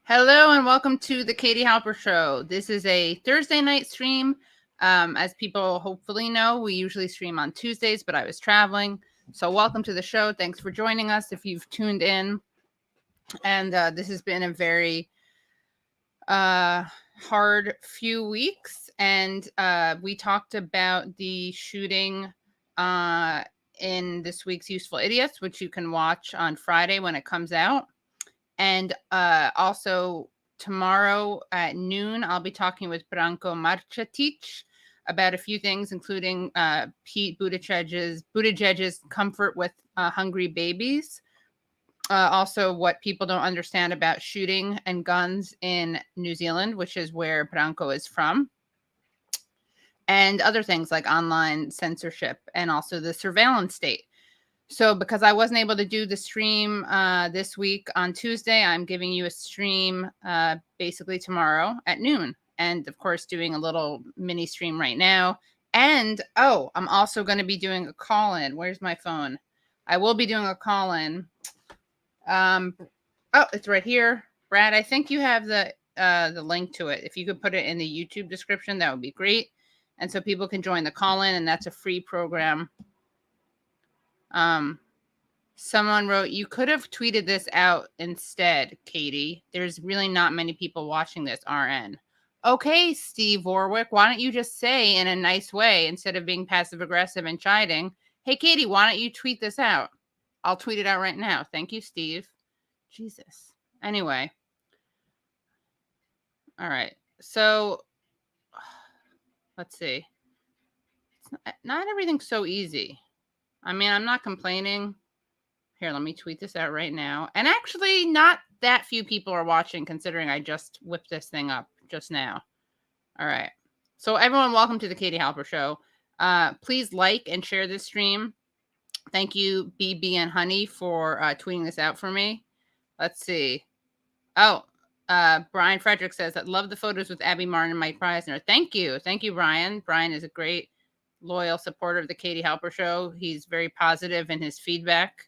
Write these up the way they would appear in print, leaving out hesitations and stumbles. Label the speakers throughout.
Speaker 1: Hello and welcome to the Katie Halper Show. This is a Thursday night stream. As people hopefully know, we usually stream on Tuesdays, but I was traveling. So welcome to the show. Thanks for joining us if you've tuned in. And this has been a very hard few weeks. And we talked about the shooting in this week's Useful Idiots, which you can watch on Friday when it comes out. And also tomorrow at noon, I'll be talking with Branko Marcetic about a few things, including Pete Buttigieg's comfort with hungry babies. Also, what people don't understand about shooting and guns in New Zealand, which is where Branko is from. And other things like online censorship and also the surveillance state. So because I wasn't able to do the stream this week on Tuesday, I'm giving you a stream basically tomorrow at noon. And of course, doing a little mini stream right now. And, I'm also going to be doing a call-in. Where's my phone? I will be doing a call-in. It's right here. Brad, I think you have the link to it. If you could put it in the YouTube description, that would be great. And so people can join the call-in, and that's a free program. Someone wrote, you could have tweeted this out instead, Katie. There's really not many people watching this, RN. Okay, Steve Warwick, why don't you just say in a nice way, instead of being passive aggressive and chiding, hey, Katie, why don't you tweet this out? I'll tweet it out right now. Thank you, Steve. Jesus. Anyway. All right. So let's see. Not everything's so easy. I mean, I'm not complaining. Here, let me tweet this out right now. And actually, not that few people are watching, considering I just whipped this thing up just now. All right. So everyone, welcome to the Katie Halper Show. Please like and share this stream. Thank you, BB and Honey, for tweeting this out for me. Let's see. Brian Frederick says, I love the photos with Abby Martin and Mike Preisner. Thank you. Thank you, Brian. Brian is a great, loyal supporter of the Katie Halper Show. He's very positive in his feedback,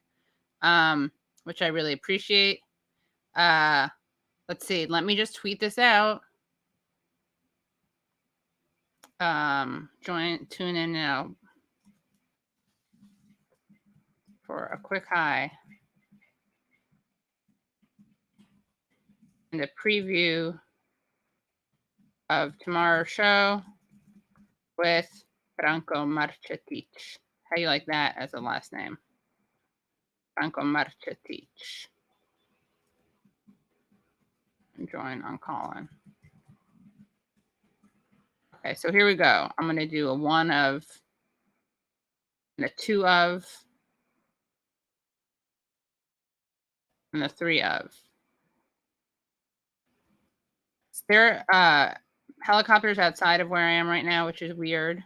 Speaker 1: which I really appreciate. Let's see. Let me just tweet this out. Tune in now for a quick hi and a preview of tomorrow's show with Branko Marcetic. How do you like that as a last name? Branko Marcetic. And join on call-in. Okay, so here we go. I'm going to do a 1 of and a 2 of and a 3 of. There are helicopters outside of where I am right now, which is weird.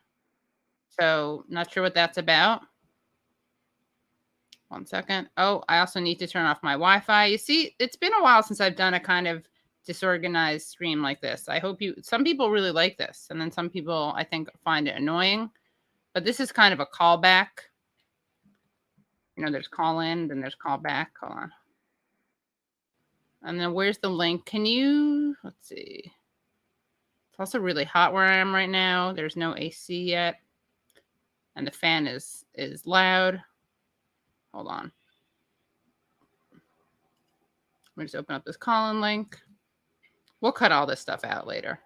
Speaker 1: So not sure what that's about. 1 second. Oh, I also need to turn off my Wi-Fi. You see, it's been a while since I've done a kind of disorganized stream like this. I hope some people really like this. And then some people, I think, find it annoying. But this is kind of a callback. You know, there's call in, then there's call back. Hold on. And then where's the link? Let's see. It's also really hot where I am right now. There's no AC yet. And the fan is loud. Hold on. Let me just open up this call-in link. We'll cut all this stuff out later.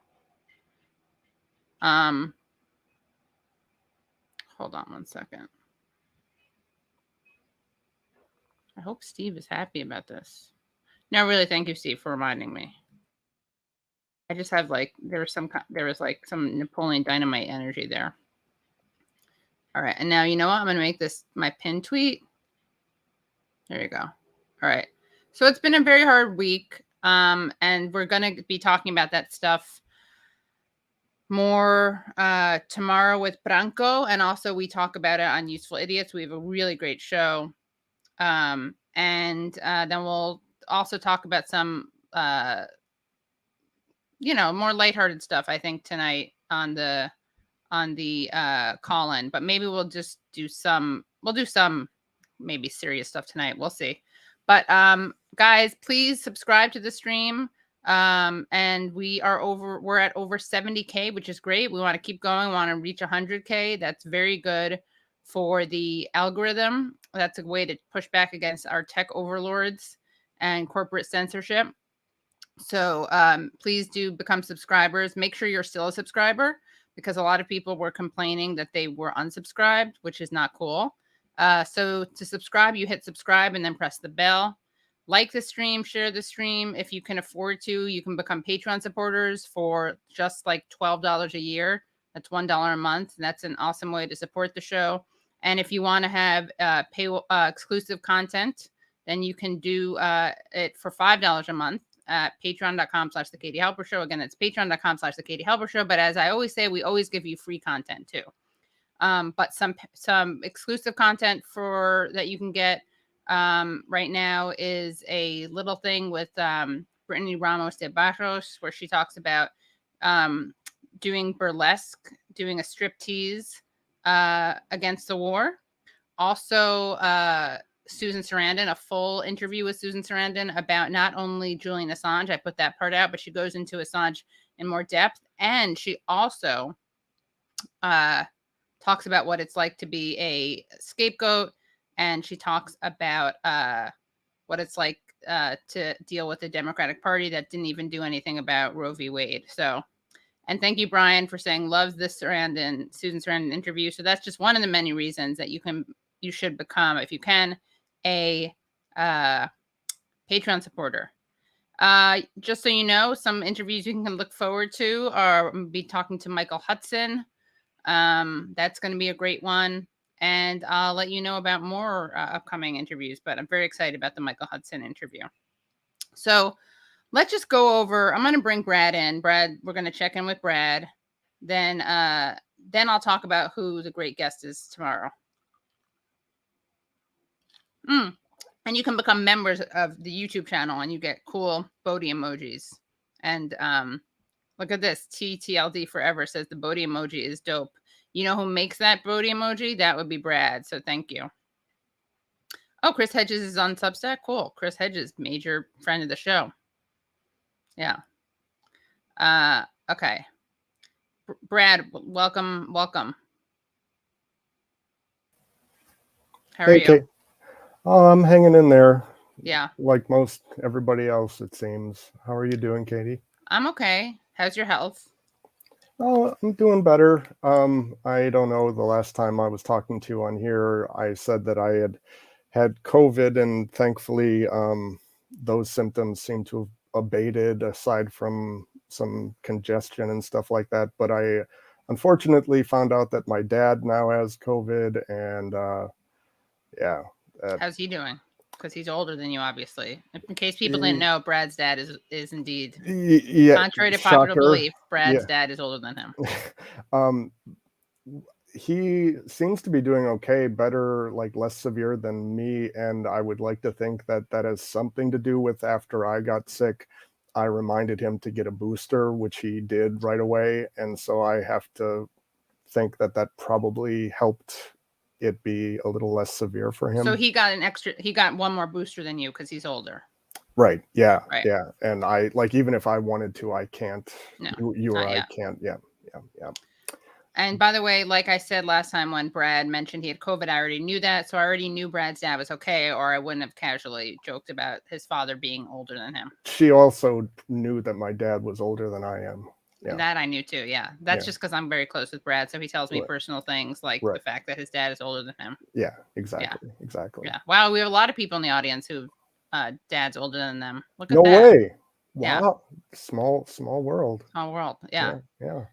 Speaker 1: Hold on 1 second. I hope Steve is happy about this. No, really, thank you, Steve, for reminding me. I just have there was some Napoleon Dynamite energy there. All right, and now you know what? I'm going to make this my pin tweet. There you go. All right. So it's been a very hard week, and we're going to be talking about that stuff more tomorrow with Branko, and also we talk about it on Useful Idiots. We have a really great show, and then we'll also talk about some more lighthearted stuff, I think, tonight on the call-in. But maybe we'll do some maybe serious stuff tonight. We'll see. But guys, please subscribe to the stream. And we're at over 70K, which is great. We want to keep going. We want to reach 100K. That's very good for the algorithm. That's a way to push back against our tech overlords and corporate censorship. So please do become subscribers. Make sure you're still a subscriber, because a lot of people were complaining that they were unsubscribed, which is not cool. So to subscribe, you hit subscribe and then press the bell. Like the stream, share the stream. If you can afford to, you can become Patreon supporters for just like $12 a year. That's $1 a month. And that's an awesome way to support the show. And if you want to have exclusive content, then you can do it for $5 a month at patreon.com/The Katie Halper Show. Again, it's patreon.com/The Katie Halper Show. But as I always say, we always give you free content too. But some exclusive content for that you can get right now is a little thing with Brittany Ramos de Barros, where she talks about doing burlesque, doing a striptease against the war. Also, Susan Sarandon, a full interview with Susan Sarandon about not only Julian Assange, I put that part out, but she goes into Assange in more depth. And she also talks about what it's like to be a scapegoat. And she talks about what it's like to deal with the Democratic Party that didn't even do anything about Roe v. Wade. So, and thank you, Brian, for saying loves this Susan Sarandon interview. So that's just one of the many reasons that you should become, if you can, a Patreon supporter. Just so you know, some interviews you can look forward to are be talking to Michael Hudson. That's going to be a great one. And I'll let you know about more upcoming interviews, but I'm very excited about the Michael Hudson interview. So let's just go over. I'm going to bring Brad in. Brad, we're going to check in with Brad. Then I'll talk about who the great guest is tomorrow. And you can become members of the YouTube channel, and you get cool Bodhi emojis. And look at this. TTLD Forever says the Bodhi emoji is dope. You know who makes that Bodhi emoji? That would be Brad. So thank you. Oh, Chris Hedges is on Substack. Cool. Chris Hedges, major friend of the show. Yeah. Okay. Brad, welcome. How are you?
Speaker 2: Kate. I'm hanging in there.
Speaker 1: Yeah.
Speaker 2: Like most everybody else, it seems. How are you doing, Katie?
Speaker 1: I'm okay. How's your health?
Speaker 2: Oh, I'm doing better. I don't know. The last time I was talking to you on here, I said that I had COVID, and thankfully, those symptoms seem to have abated, aside from some congestion and stuff like that. But I unfortunately found out that my dad now has COVID, and yeah.
Speaker 1: How's he doing? Because he's older than you, obviously. In case people didn't know, Brad's dad is indeed, contrary to popular belief, Brad's dad is older than him.
Speaker 2: He seems to be doing okay, better, like less severe than me, and I would like to think that that has something to do with after I got sick, I reminded him to get a booster, which he did right away, and so I have to think that that probably helped it be a little less severe for him.
Speaker 1: So he got one more booster than you because he's older.
Speaker 2: Right. Yeah. Right. Yeah. And I, like, even if I wanted to, I can't.
Speaker 1: No,
Speaker 2: you or I can't. Yeah.
Speaker 1: And by the way, like I said last time when Brad mentioned he had COVID, I already knew that. So I already knew Brad's dad was okay, or I wouldn't have casually joked about his father being older than him.
Speaker 2: She also knew that my dad was older than I am.
Speaker 1: Yeah. That I knew too. Yeah. That's just because I'm very close with Brad. So he tells me personal things like the fact that his dad is older than him.
Speaker 2: Yeah, exactly. Yeah. Exactly.
Speaker 1: Yeah. Wow. We have a lot of people in the audience who dad's older than them. Look at
Speaker 2: that. No way.
Speaker 1: Wow.
Speaker 2: Yeah. Small world.
Speaker 1: Small world. Yeah.
Speaker 2: Yeah.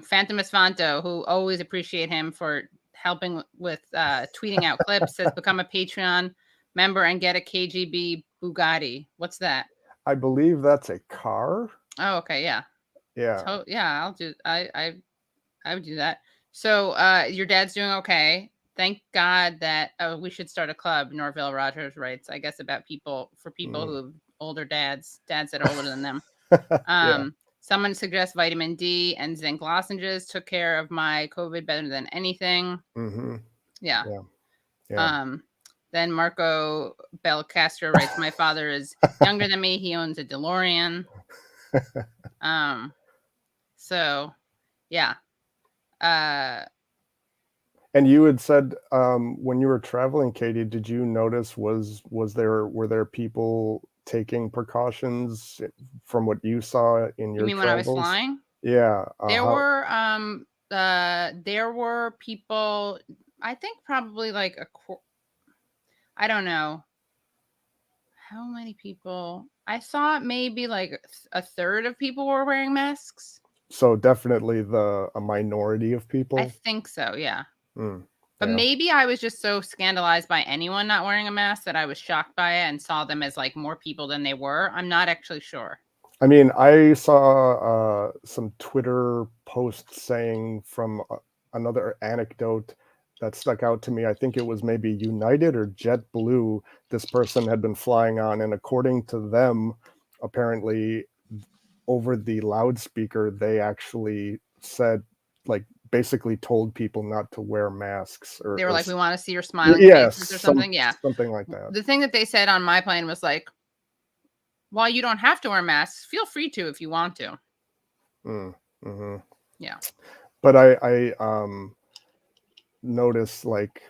Speaker 1: Phantom Esfanto, who always appreciate him for helping with tweeting out clips, has become a Patreon member and get a KGB Bugatti. What's that?
Speaker 2: I believe that's a car.
Speaker 1: Oh, okay. Yeah.
Speaker 2: Yeah.
Speaker 1: So, yeah, I'll do. I would do that. So, your dad's doing okay. Thank God that we should start a club. Norville Rogers writes, I guess, about people who have older dads that are older than them. Someone suggests vitamin D and zinc lozenges took care of my COVID better than anything.
Speaker 2: Mm-hmm.
Speaker 1: Yeah. Then Marco Belcastro writes, "My father is younger than me. He owns a DeLorean." So yeah.
Speaker 2: And you had said when you were traveling, Katie, did you notice were there people taking precautions from what you saw in
Speaker 1: You
Speaker 2: your
Speaker 1: mean when I was
Speaker 2: travels?
Speaker 1: flying?
Speaker 2: Yeah.
Speaker 1: There
Speaker 2: How
Speaker 1: were people, I think probably like I don't know how many people. I saw maybe like a third of people were wearing masks.
Speaker 2: so definitely a minority of
Speaker 1: I
Speaker 2: people.
Speaker 1: think so, yeah. But
Speaker 2: Yeah.
Speaker 1: maybe I was just so scandalized by anyone not wearing a mask that I was shocked by it and saw them as like more people than they were. I'm not actually sure.
Speaker 2: I mean, I saw some Twitter posts saying from another anecdote that stuck out to me. I think it was maybe United or JetBlue this person had been flying on, and according to them, apparently over the loudspeaker, they actually said, like, basically told people not to wear masks
Speaker 1: They were
Speaker 2: or
Speaker 1: like, "We want to see your smiling
Speaker 2: yes,
Speaker 1: faces," or something. Yeah.
Speaker 2: something like that.
Speaker 1: The thing that they said on my plane was like, "While you don't have to wear masks, feel free to if you want to."
Speaker 2: Mm-hmm.
Speaker 1: Yeah.
Speaker 2: But I notice, like,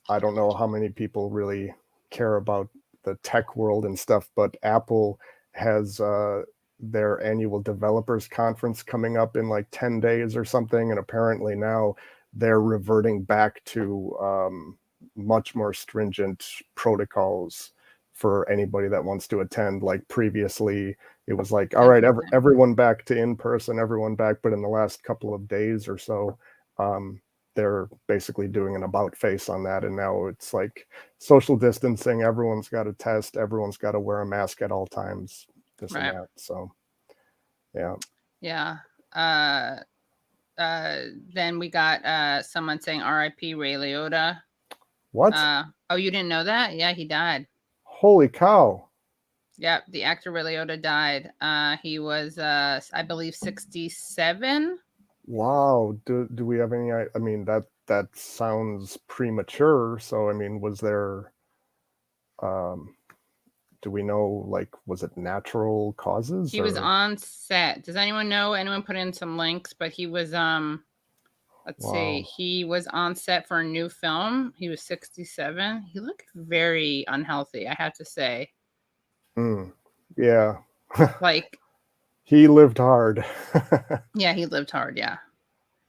Speaker 2: I don't know how many people really care about the tech world and stuff, but Apple has their annual developers conference coming up in like 10 days or something. And apparently now they're reverting back to much more stringent protocols for anybody that wants to attend. Like previously, it was like, all right,
Speaker 1: Interesting.
Speaker 2: everyone back to in person, everyone back. But in the last couple of days or so, they're basically doing an about face on that. And now it's like social distancing. Everyone's got to test. Everyone's got to wear a mask at all times, this and
Speaker 1: Right.
Speaker 2: that. So, yeah.
Speaker 1: Yeah. Then we got someone saying R.I.P. Ray Liotta.
Speaker 2: What?
Speaker 1: Oh, you didn't know that? Yeah, he died.
Speaker 2: Holy cow.
Speaker 1: Yeah, the actor Ray Liotta died. He was, I believe, 67.
Speaker 2: Wow. Do we have any? I mean, that sounds premature. So, I mean, was there? Um, do we know? Like, was it natural causes
Speaker 1: He was
Speaker 2: or?
Speaker 1: on set. Does anyone know? Anyone put in some links? But he was, let's see,
Speaker 2: Wow.
Speaker 1: he was on set for a new film. He was 67. He looked very unhealthy, I have to say.
Speaker 2: Yeah.
Speaker 1: Like,
Speaker 2: He lived hard.
Speaker 1: yeah, he lived hard. Yeah.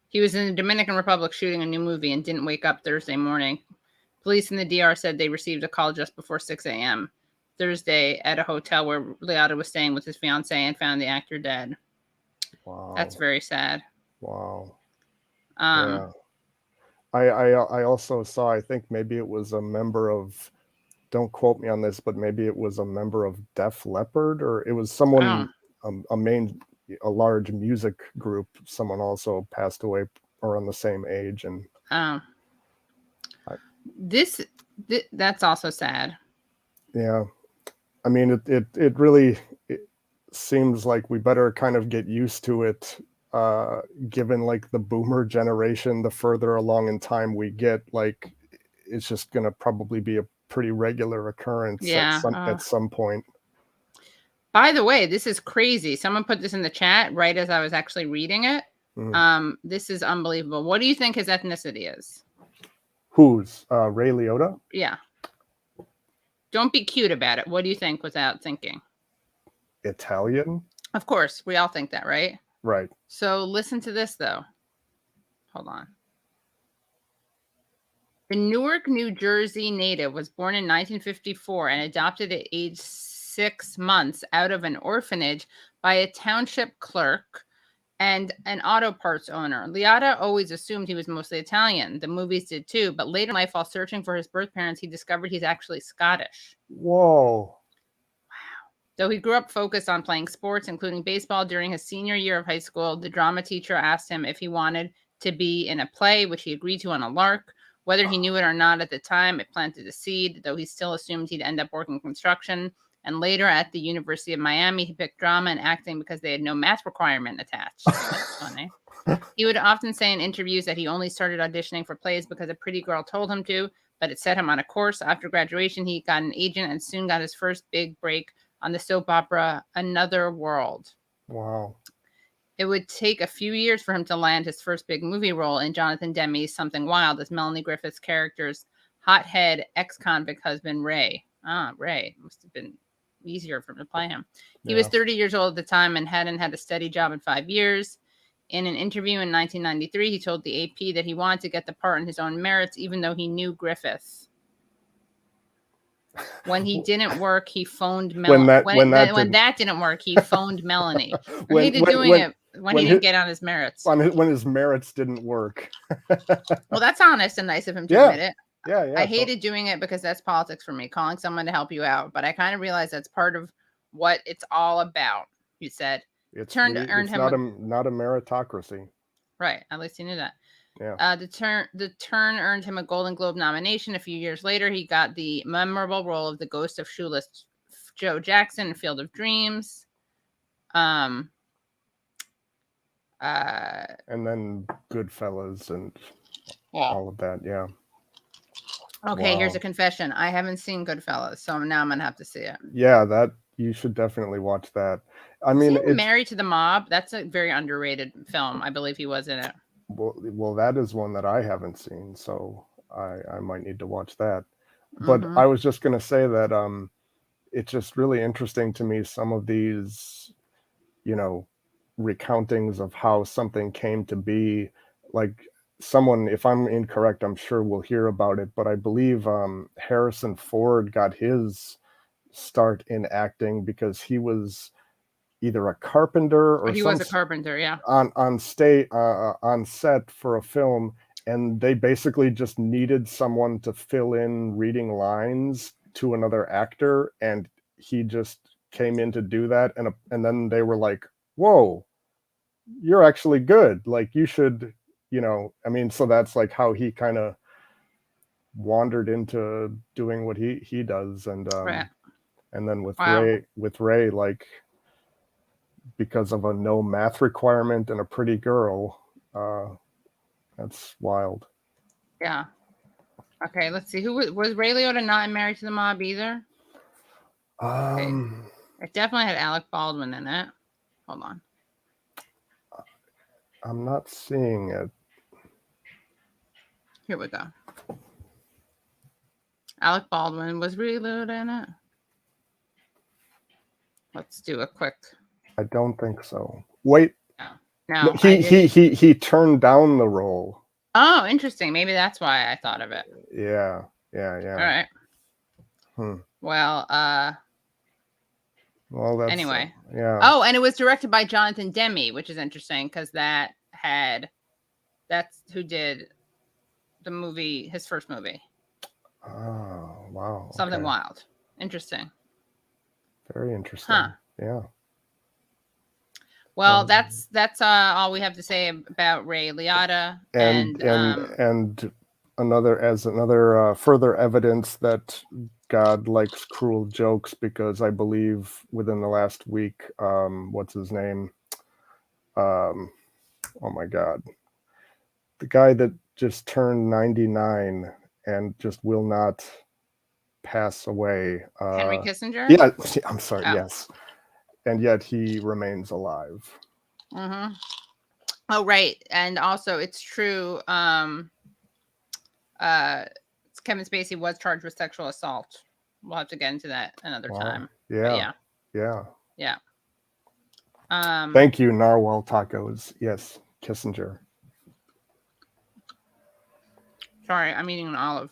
Speaker 1: He was in the Dominican Republic shooting a new movie and didn't wake up Thursday morning. Police in the DR said they received a call just before 6 a.m. Thursday at a hotel where Liotta was staying with his fiancée and found the actor dead.
Speaker 2: Wow.
Speaker 1: That's very sad.
Speaker 2: Wow.
Speaker 1: Um,
Speaker 2: Yeah. I also saw, I think maybe it was a member of, don't quote me on this, but maybe it was a member of Def Leppard, or it was
Speaker 1: oh,
Speaker 2: someone, a large music group. Someone also passed away around the same age. And
Speaker 1: oh.
Speaker 2: I,
Speaker 1: That's also sad.
Speaker 2: yeah, I mean, it really seems like we better kind of get used to it, given like the boomer generation, the further along in time we get, like it's just going to probably be a pretty regular occurrence
Speaker 1: Yeah.
Speaker 2: at some point.
Speaker 1: By the way, this is crazy. Someone put this in the chat right as I was actually reading it. This is unbelievable. What do you think his ethnicity is?
Speaker 2: Who's Ray Liotta?
Speaker 1: Yeah. Don't be cute about it. What do you think without thinking?
Speaker 2: Italian?
Speaker 1: Of course, we all think that, right?
Speaker 2: Right.
Speaker 1: So listen to this, though. Hold on. The Newark, New Jersey native was born in 1954 and adopted at age 6 months out of an orphanage by a township clerk and an auto parts owner. Liotta always assumed he was mostly Italian. The movies did too, but later in life, while searching for his birth parents, he discovered he's actually Scottish.
Speaker 2: Whoa.
Speaker 1: Though he grew up focused on playing sports, including baseball, during his senior year of high school, the drama teacher asked him if he wanted to be in a play, which he agreed to on a lark. Whether he knew it or not at the time, it planted a seed, though he still assumed he'd end up working construction. And later at the University of Miami, he picked drama and acting because they had no math requirement attached. That's funny. He would often say in interviews that he only started auditioning for plays because a pretty girl told him to, but it set him on a course. After graduation, he got an agent and soon got his first big break on the soap opera Another World.
Speaker 2: Wow.
Speaker 1: It would take a few years for him to land his first big movie role in Jonathan Demme's Something Wild as Melanie Griffith's character's hothead ex-convict husband, Ray. Ray. Must have been easier for him to play him. He was 30 years old at the time and hadn't had a steady job in 5 years. In an interview in 1993, he told the AP that he wanted to get the part on his own merits, even though he knew Griffith. When he didn't work, he phoned Melanie. When that didn't work, he phoned Melanie. I hated doing it when he didn't get on his merits.
Speaker 2: When his merits didn't work.
Speaker 1: Well, that's honest and nice of him to admit it.
Speaker 2: Yeah.
Speaker 1: I hated doing it because that's politics for me, calling someone to help you out. But I kind of realized that's part of what it's all about, he said.
Speaker 2: It's not a meritocracy.
Speaker 1: Right. At least he knew that.
Speaker 2: Yeah.
Speaker 1: The turn earned him a Golden Globe nomination. A few years later, he got the memorable role of the ghost of shoeless Joe Jackson in Field of Dreams.
Speaker 2: And then Goodfellas and all of that. Yeah.
Speaker 1: Okay, Here's a confession. I haven't seen Goodfellas, so now I'm gonna have to see it.
Speaker 2: Yeah, that you should definitely watch that. I mean,
Speaker 1: it's Married to the Mob. That's a very underrated film. I believe he was in it.
Speaker 2: Well, that is one that I haven't seen, so I might need to watch that. But I was just going to say that it's just really interesting to me, some of these, recountings of how something came to be. Like someone, if I'm incorrect, I'm sure we'll hear about it, but I believe Harrison Ford got his start in acting because he was either a carpenter or
Speaker 1: he was a carpenter, yeah,
Speaker 2: on set for a film, and they basically just needed someone to fill in reading lines to another actor, and he just came in to do that, and then they were like, "Whoa, you're actually good. Like you should, so that's like how he kind of wandered into doing what he does, and
Speaker 1: right.
Speaker 2: And then with Ray, like, because of a no math requirement and a pretty girl, that's wild.
Speaker 1: Yeah. Okay, let's see. Who was Ray Liotta not in Married to the Mob either? It definitely had Alec Baldwin in it. Hold on.
Speaker 2: I'm not seeing it.
Speaker 1: Here we go. Alec Baldwin. Was Ray Liotta in it? Let's do a quick.
Speaker 2: I don't think so. Wait.
Speaker 1: No.
Speaker 2: He turned down the role.
Speaker 1: Oh, interesting. Maybe that's why I thought of it.
Speaker 2: Yeah.
Speaker 1: All right. Well,
Speaker 2: that's
Speaker 1: anyway.
Speaker 2: Yeah.
Speaker 1: Oh, and it was directed by Jonathan Demme, which is interesting because that's who did the movie, his first movie.
Speaker 2: Oh, wow.
Speaker 1: Something Wild. Interesting.
Speaker 2: Very interesting. Huh. Yeah.
Speaker 1: Well, that's all we have to say about Ray Liotta,
Speaker 2: and another further evidence that God likes cruel jokes, because I believe within the last week, what's his name? Oh my God, the guy that just turned 99 and just will not pass away.
Speaker 1: Henry Kissinger?
Speaker 2: Yeah, I'm sorry. Oh. Yes. And yet he remains alive.
Speaker 1: Mm-hmm. Oh, right. And also it's true. Kevin Spacey was charged with sexual assault. We'll have to get into that another time.
Speaker 2: Yeah.
Speaker 1: Thank
Speaker 2: you, Narwhal Tacos. Yes, Kissinger.
Speaker 1: Sorry, I'm eating an olive.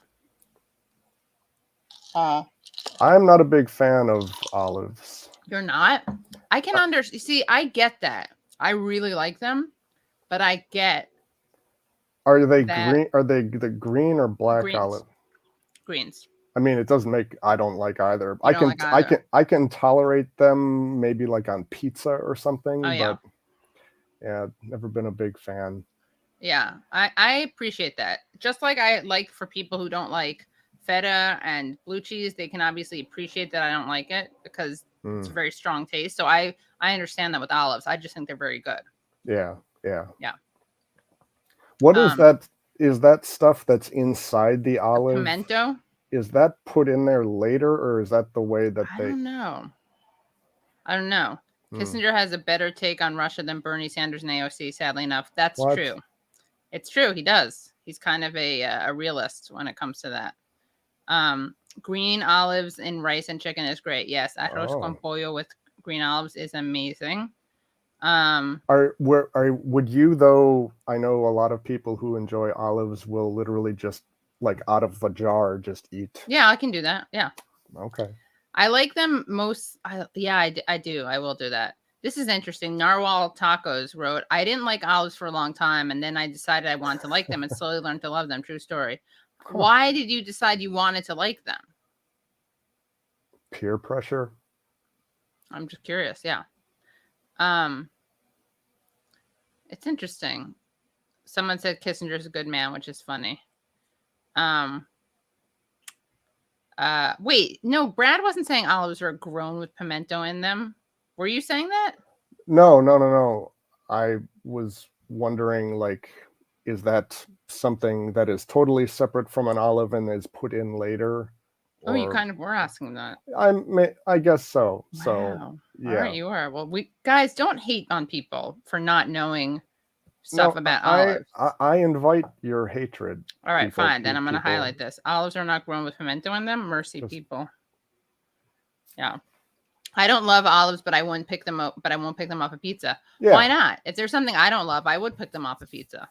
Speaker 2: I'm not a big fan of olives.
Speaker 1: You're not? I can understand. See, I get that. I really like them, but I get.
Speaker 2: Are they green? Are they the green or black olive?
Speaker 1: Greens.
Speaker 2: I mean, it doesn't make. I don't like either. I can tolerate them maybe like on pizza or something.
Speaker 1: Oh, yeah.
Speaker 2: But yeah, never been a big fan.
Speaker 1: Yeah, I appreciate that. Just like I like for people who don't like feta and blue cheese, they can obviously appreciate that I don't like it because it's a very strong taste. So I understand that with olives. I just think they're very good.
Speaker 2: Yeah.
Speaker 1: Yeah.
Speaker 2: What is that? is that stuff that's inside the
Speaker 1: The
Speaker 2: olive,
Speaker 1: pimento.
Speaker 2: is that put in there later, or is that the way that
Speaker 1: I
Speaker 2: they?
Speaker 1: don't know. I don't know.
Speaker 2: Hmm.
Speaker 1: Kissinger has a better take on Russia than Bernie Sanders and AOC. Sadly enough, that's
Speaker 2: What?
Speaker 1: true. It's true. He does. He's kind of a realist when it comes to that. Green olives in rice and chicken is great. Yes, arroz con
Speaker 2: Oh.
Speaker 1: pollo with green olives is amazing.
Speaker 2: Would you though? I know a lot of people who enjoy olives will literally just like out of a jar just eat.
Speaker 1: Yeah, I can do that. Yeah,
Speaker 2: Okay.
Speaker 1: I like them most. I do. I will do that. This is interesting. Narwhal Tacos wrote, I didn't like olives for a long time, and then I decided I wanted to like them and slowly learned to love them. True story.
Speaker 2: Huh.
Speaker 1: Why did you decide you wanted to like them?
Speaker 2: Peer pressure.
Speaker 1: I'm just curious. Yeah. Um, it's interesting. Someone said Kissinger's a good man, which is funny. Wait, no, Brad wasn't saying olives are grown with pimento in them. Were you saying that?
Speaker 2: No. I was wondering, like, is that something that is totally separate from an olive and is put in later,
Speaker 1: Oh, you
Speaker 2: or
Speaker 1: kind of were asking that.
Speaker 2: I guess so. So
Speaker 1: Wow. All right,
Speaker 2: yeah.
Speaker 1: you are. Well, we guys don't hate on people for not knowing stuff
Speaker 2: No,
Speaker 1: about olives.
Speaker 2: I invite your hatred.
Speaker 1: All right,
Speaker 2: People,
Speaker 1: fine. Then I'm going to
Speaker 2: people,
Speaker 1: highlight this. Olives are not grown with pimento in them. Mercy,
Speaker 2: just
Speaker 1: people. Yeah. I don't love olives, but I wouldn't pick them up. But I won't pick them off a pizza. Why
Speaker 2: yeah.
Speaker 1: not? If there's something I don't love, I would pick them off a pizza.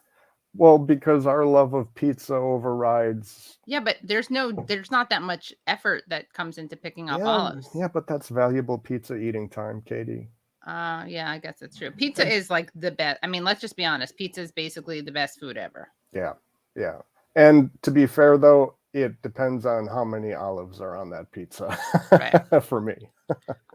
Speaker 2: Well, because our love of pizza overrides.
Speaker 1: Yeah, but there's not that much effort that comes into picking off
Speaker 2: Yeah,
Speaker 1: olives.
Speaker 2: yeah, but that's valuable pizza eating time, Katie.
Speaker 1: Yeah, I guess that's true. Pizza is like the best. I mean, let's just be honest. Pizza is basically the best food ever.
Speaker 2: Yeah, yeah. And to be fair, though, it depends on how many olives are on that pizza.
Speaker 1: Right.
Speaker 2: For me.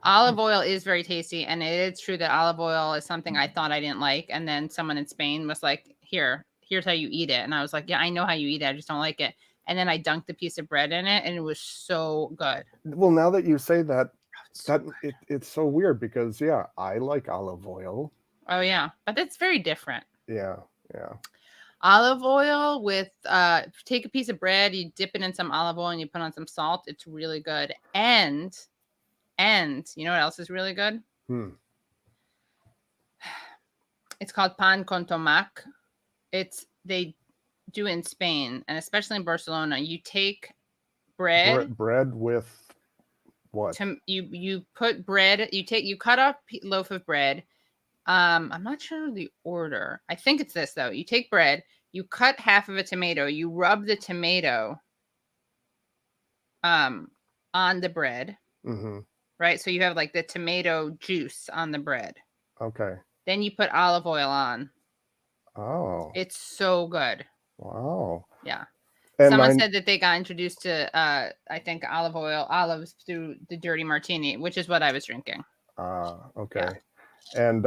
Speaker 1: Olive oil is very tasty, and it is true that olive oil is something I thought I didn't like, and then someone in Spain was like, here's how you eat it. And I was like, yeah, I know how you eat it. I just don't like it. And then I dunked a piece of bread in it, and it was so good.
Speaker 2: Well, now that you say that,
Speaker 1: So
Speaker 2: it's so weird because, yeah, I like olive oil.
Speaker 1: Oh, yeah. But it's very different.
Speaker 2: Yeah, yeah.
Speaker 1: Olive oil with take a piece of bread, you dip it in some olive oil, and you put on some salt. It's really good. And you know what else is really good? It's called pan con tomac. They do it in Spain, and especially in Barcelona. You take bread
Speaker 2: with what?
Speaker 1: You put bread. You cut a loaf of bread. I'm not sure the order. I think it's this though. You take bread. You cut half of a tomato. You rub the tomato on the bread.
Speaker 2: Mm-hmm.
Speaker 1: Right, so you have like the tomato juice on the bread.
Speaker 2: Okay.
Speaker 1: Then you put olive oil on.
Speaker 2: Oh.
Speaker 1: It's so good.
Speaker 2: Wow.
Speaker 1: Yeah.
Speaker 2: And
Speaker 1: Someone said that they got introduced to I think olives through the dirty martini, which is what I was drinking.
Speaker 2: Okay.
Speaker 1: Yeah.
Speaker 2: And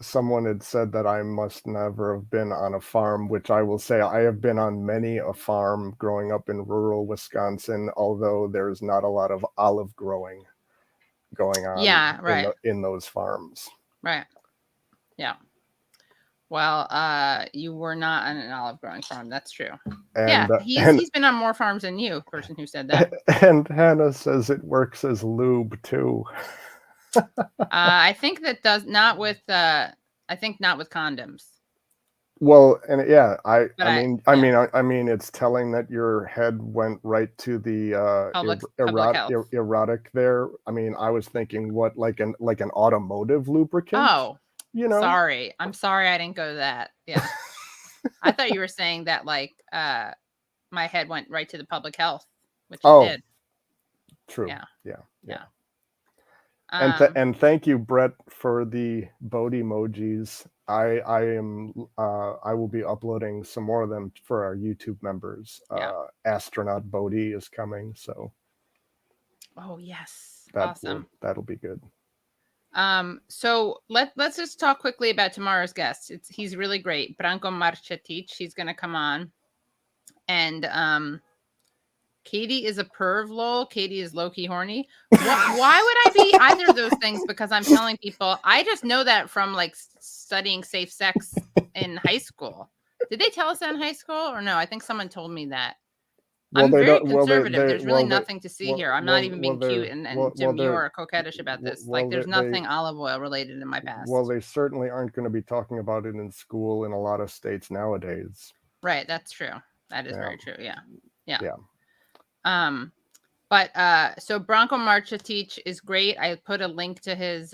Speaker 2: someone had said that I must never have been on a farm, which I will say I have been on many a farm growing up in rural Wisconsin, although there's not a lot of olive growing going on.
Speaker 1: Yeah, right.
Speaker 2: in those farms.
Speaker 1: Right. Yeah. Well, you were not on an olive growing farm. That's true.
Speaker 2: And,
Speaker 1: yeah, he's been on more farms than you, person who said that.
Speaker 2: And Hannah says it works as lube too.
Speaker 1: I think that does not with I think not with condoms.
Speaker 2: Well, and yeah, I mean, it's telling that your head went right to the
Speaker 1: Public health.
Speaker 2: erotic there. I mean, I was thinking what like an automotive lubricant.
Speaker 1: Oh,
Speaker 2: you know.
Speaker 1: Sorry, I'm sorry I didn't go to that. Yeah, I thought you were saying that like my head went right to the public health, which it did.
Speaker 2: True.
Speaker 1: Yeah.
Speaker 2: And thank you, Brett, for the boat emojis. I will be uploading some more of them for our YouTube members. Astronaut Bodhi is coming, so.
Speaker 1: Oh yes,
Speaker 2: awesome. That'll be good.
Speaker 1: So let's just talk quickly about tomorrow's guest. He's really great. Branko Marcetic. He's going to come on, and Katie is a perv, lol. Katie is low-key horny. Why would I be either of those things? Because I'm telling people, I just know that from like studying safe sex in high school. Did they tell us that in high school or no? I think someone told me that.
Speaker 2: Well,
Speaker 1: I'm
Speaker 2: they
Speaker 1: very
Speaker 2: don't. Well,
Speaker 1: conservative. There's really
Speaker 2: well, they,
Speaker 1: nothing to see here. I'm not even being cute and
Speaker 2: well,
Speaker 1: demure or coquettish about this. Like, there's nothing olive oil related in my past.
Speaker 2: well, they certainly aren't going to be talking about it in school in a lot of states nowadays.
Speaker 1: Right. That's true. That is
Speaker 2: Yeah.
Speaker 1: very true. Yeah. Yeah.
Speaker 2: Yeah.
Speaker 1: But so Bronco Marchetich is great. I put a link to his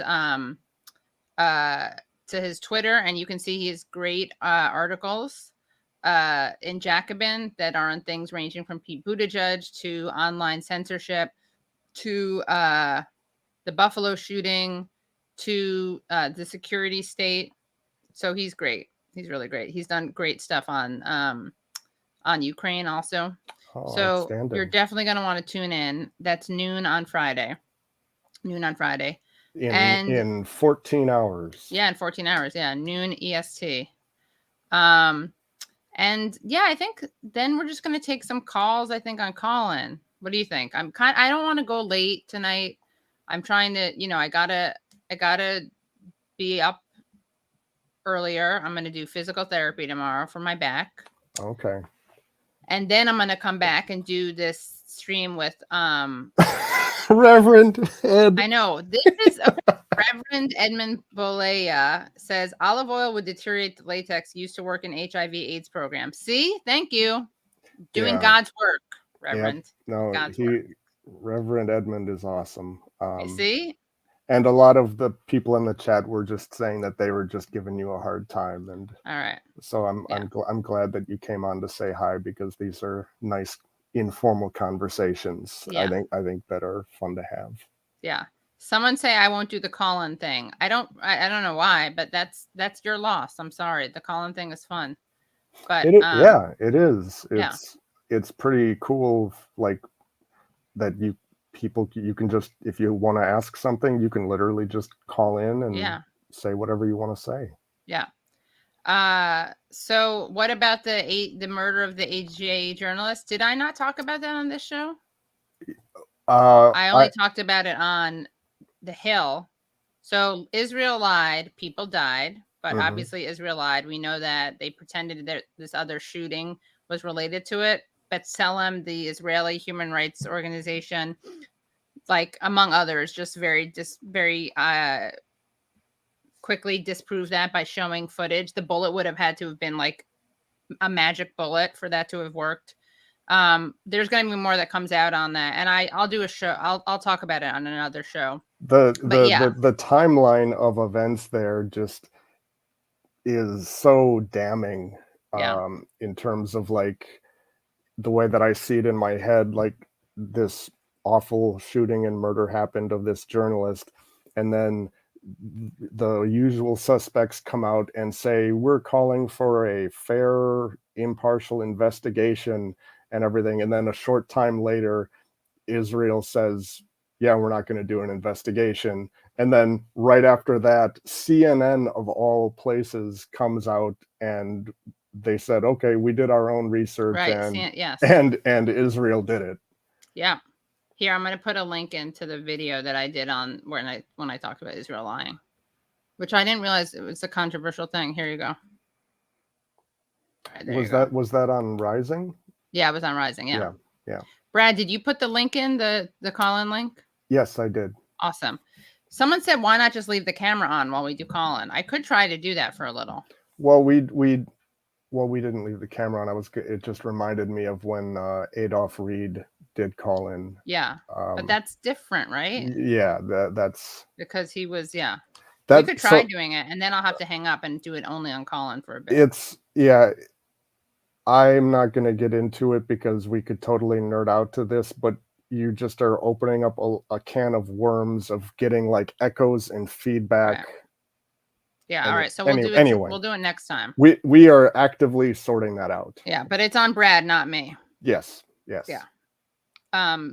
Speaker 1: Twitter, and you can see his great articles in Jacobin that are on things ranging from Pete Buttigieg to online censorship to the Buffalo shooting to the security state. So he's great. He's really great. He's done great stuff on Ukraine also.
Speaker 2: Oh,
Speaker 1: So you're
Speaker 2: outstanding.
Speaker 1: definitely going to want to tune in. That's noon on Friday.
Speaker 2: In 14 hours.
Speaker 1: Yeah, in 14 hours. Yeah, noon EST. And yeah, I think then we're just going to take some calls, I think, on call-in. What do you think? I don't want to go late tonight. I'm trying to, I gotta be up earlier. I'm going to do physical therapy tomorrow for my back.
Speaker 2: Okay.
Speaker 1: And then I'm going to come back and do this stream with
Speaker 2: Reverend Ed.
Speaker 1: I know. This is Reverend Edmund Bolea says olive oil would deteriorate the latex used to work in HIV/AIDS programs. See? Thank you. Doing God's work, Reverend.
Speaker 2: Yep. No,
Speaker 1: God's work.
Speaker 2: Reverend Edmund is awesome.
Speaker 1: You see?
Speaker 2: And a lot of the people in the chat were just saying that they were just giving you a hard time, and
Speaker 1: all right.
Speaker 2: So I'm glad that you came on to say hi, because these are nice informal conversations.
Speaker 1: Yeah.
Speaker 2: I think that are fun to have.
Speaker 1: Yeah. Someone say I won't do the call-in thing. I don't know why, but that's your loss. I'm sorry. The call-in thing is fun. But
Speaker 2: it is. It's pretty cool, like that you can just, if you want to ask something, you can literally just call in and say whatever you want to say.
Speaker 1: Yeah. So what about the murder of the AJA journalist? Did I not talk about that on this show? I only talked about it on The Hill. So Israel lied, people died, but obviously Israel lied. We know that they pretended that this other shooting was related to it. B'Tselem, the Israeli human rights organization, like among others, just very quickly disproved that by showing footage. The bullet would have had to have been like a magic bullet for that to have worked. There's going to be more that comes out on that, and I'll do a show. I'll talk about it on another show.
Speaker 2: The timeline of events there just is so damning. In terms of like the way that I see it in my head, like this awful shooting and murder happened of this journalist, and then the usual suspects come out and say, we're calling for a fair, impartial investigation and everything. And then a short time later, Israel says, yeah, we're not going to do an investigation. And then right after that, CNN of all places comes out and they said, okay, we did our own research, and Israel did it.
Speaker 1: Yeah. Here, I'm going to put a link into the video that I did on when I talked about Israel lying, which I didn't realize it was a controversial thing. Here you go.
Speaker 2: Right, was that on Rising?
Speaker 1: Yeah, it was on Rising.
Speaker 2: Yeah.
Speaker 1: Brad, did you put the link in the call-in link?
Speaker 2: Yes, I did.
Speaker 1: Awesome. Someone said, why not just leave the camera on while we do call-in? I could try to do that for a little.
Speaker 2: Well, we didn't leave the camera on. It just reminded me of when Adolph Reed did call in.
Speaker 1: Yeah, but that's different, right?
Speaker 2: Yeah, that's
Speaker 1: because he was. Yeah, we could try doing it, and then I'll have to hang up and do it only on call-in for a bit.
Speaker 2: I'm not going to get into it because we could totally nerd out to this, but you just are opening up a can of worms of getting like echoes and feedback.
Speaker 1: Right. Yeah. All right. So we'll do it next time.
Speaker 2: We are actively sorting that out.
Speaker 1: Yeah, but it's on Brad, not me.
Speaker 2: Yes.
Speaker 1: Yeah.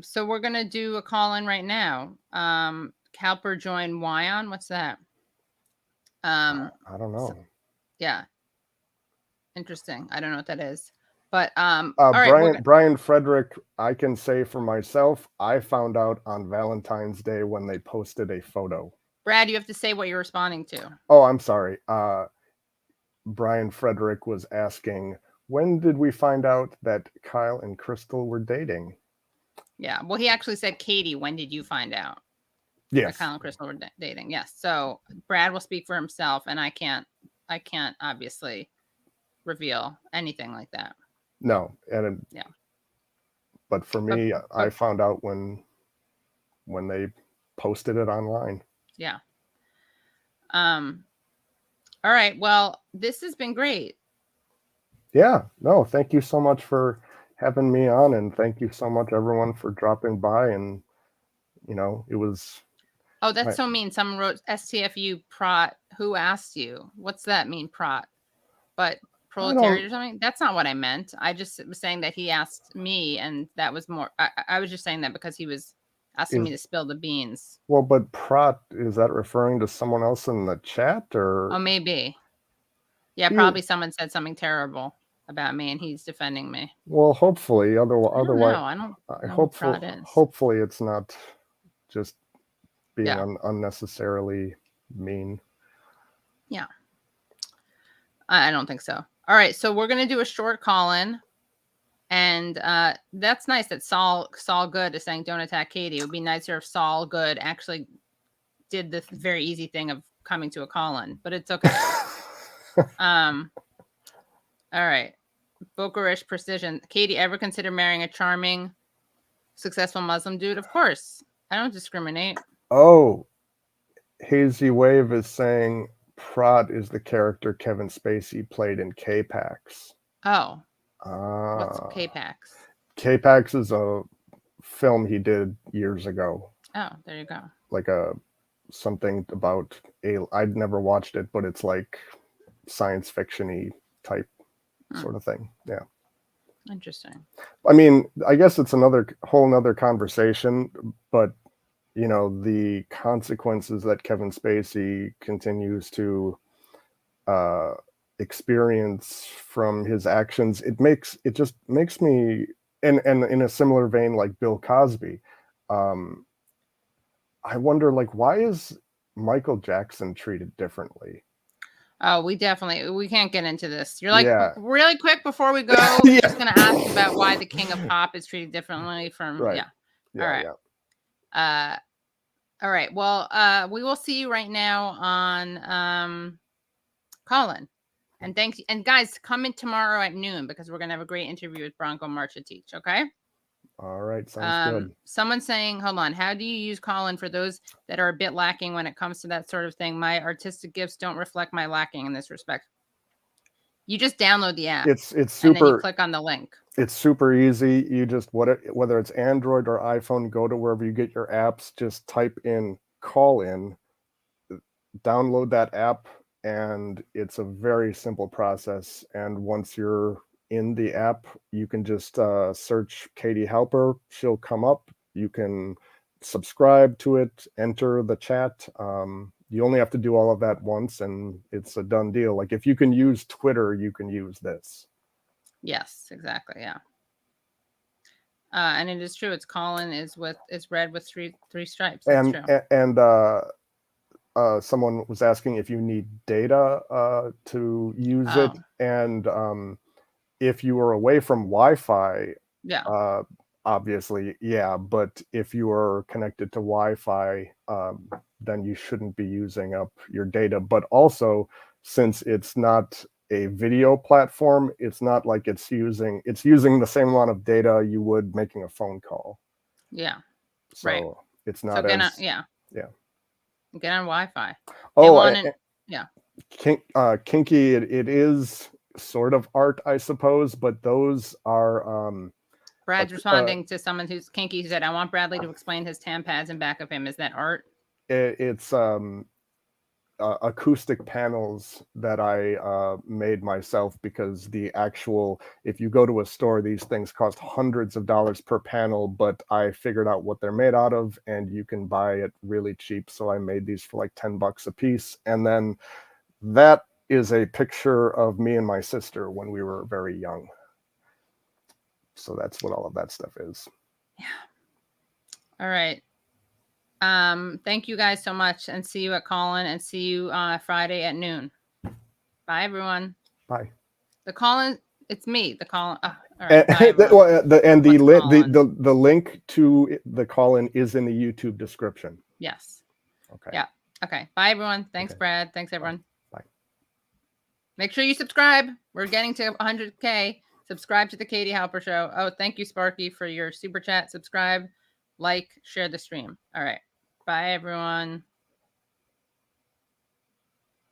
Speaker 1: So we're gonna do a call in right now. Calper join Wyon. What's that?
Speaker 2: I don't know.
Speaker 1: Yeah. Interesting. I don't know what that is. But all right,
Speaker 2: Brian Frederick, I can say for myself, I found out on Valentine's Day when they posted a photo.
Speaker 1: Brad, you have to say what you're responding to.
Speaker 2: Oh, I'm sorry. Brian Frederick was asking, when did we find out that Kyle and Crystal were dating?
Speaker 1: Yeah. Well, he actually said, Katie, when did you find out
Speaker 2: Yes.
Speaker 1: that Kyle and Crystal were dating? Yes. So Brad will speak for himself, and I can't obviously reveal anything like that.
Speaker 2: No. And
Speaker 1: yeah.
Speaker 2: But for me, I found out when they posted it online.
Speaker 1: Yeah. All right. Well, this has been great.
Speaker 2: Yeah. No, thank you so much for having me on, and thank you so much everyone for dropping by. And it was.
Speaker 1: Oh, that's so mean. Someone wrote STFU prot. Who asked you? What's that mean, prot? But proletariat or something? That's not what I meant. I just was saying that he asked me, and that was more. I was just saying that because he was asking me to spill the beans.
Speaker 2: Well, but prot, is that referring to someone else in the chat, or?
Speaker 1: Oh, maybe. Yeah, probably someone said something terrible about me, and he's defending me.
Speaker 2: Well, hopefully, otherwise,
Speaker 1: I don't know
Speaker 2: hope,
Speaker 1: who prot is.
Speaker 2: hopefully it's not just being unnecessarily mean.
Speaker 1: Yeah. I don't think so. All right, so we're gonna do a short call-in, and that's nice that Saul Good is saying don't attack Katie. It would be nicer if Saul Good actually did the very easy thing of coming to a call-in, but it's okay. All right, Bokerish Precision. Katie, ever consider marrying a charming, successful Muslim dude? Of course, I don't discriminate.
Speaker 2: Oh, Hazy Wave is saying Prot is the character Kevin Spacey played in K-Pax.
Speaker 1: Oh. What's K-Pax?
Speaker 2: K-Pax is a film he did years ago.
Speaker 1: Oh, there you go.
Speaker 2: Like something about I'd never watched it, but it's like science fiction-y type sort of thing. Yeah.
Speaker 1: Interesting.
Speaker 2: I mean, I guess it's whole nother conversation, but the consequences that Kevin Spacey continues to experience from his actions, it just makes me, and in a similar vein like Bill Cosby, I wonder, like, why is Michael Jackson treated differently?
Speaker 1: Oh, we can't get into this. You're like, really quick before we go, just going to ask about why the king of pop is treated differently from, All right. All right. Well, we will see you right now on Colin. And thanks. And guys, come in tomorrow at noon because we're going to have a great interview with Bronco Marchatich. Okay.
Speaker 2: All right. Sounds good.
Speaker 1: Someone's saying, hold on, how do you use Colin for those that are a bit lacking when it comes to that sort of thing? My artistic gifts don't reflect my lacking in this respect. You just download the app.
Speaker 2: It's super.
Speaker 1: And then you click on the link.
Speaker 2: It's super easy. You just, whether it's Android or iPhone, go to wherever you get your apps, just type in Call-In, download that app, and it's a very simple process. And once you're in the app, you can just search Katie Halper. She'll come up. You can subscribe to it, enter the chat. You only have to do all of that once, and it's a done deal. Like, if you can use Twitter, you can use this. Yes,
Speaker 1: exactly. Yeah. And it is true. It's Colin is red with three stripes. That's true.
Speaker 2: And someone was asking if you need data to use it, and if you are away from Wi-Fi, obviously, yeah. But if you are connected to Wi-Fi, then you shouldn't be using up your data. But also, since it's not a video platform, it's not like it's using the same amount of data you would making a phone call.
Speaker 1: Yeah.
Speaker 2: So it's not
Speaker 1: Get on Wi-Fi.
Speaker 2: Kinky, it is sort of art, I suppose, but those are
Speaker 1: Brad's responding to someone who's kinky who said, I want Bradley to explain his pads in back of him. Is that art?
Speaker 2: It's acoustic panels that I made myself, because if you go to a store, these things cost hundreds of dollars per panel, but I figured out what they're made out of, and you can buy it really cheap. So I made these for like $10 a piece. And then that is a picture of me and my sister when we were very young. So that's what all of that stuff is.
Speaker 1: Yeah. All right. Thank you guys so much, and see you at Call-In, and see you Friday at noon. Bye, everyone.
Speaker 2: Bye.
Speaker 1: The Call-In, it's me. The Call-In. All right. Bye, everyone.
Speaker 2: The link to the call-in is in the YouTube description.
Speaker 1: Yes.
Speaker 2: Okay.
Speaker 1: Yeah. Okay. Bye, everyone. Thanks,
Speaker 2: Okay.
Speaker 1: Brad. Thanks, everyone.
Speaker 2: Bye.
Speaker 1: Make sure you subscribe. We're getting to 100K. Subscribe to the Katie Halper Show. Oh, thank you, Sparky, for your super chat. Subscribe, like, share the stream. All right. Bye, everyone.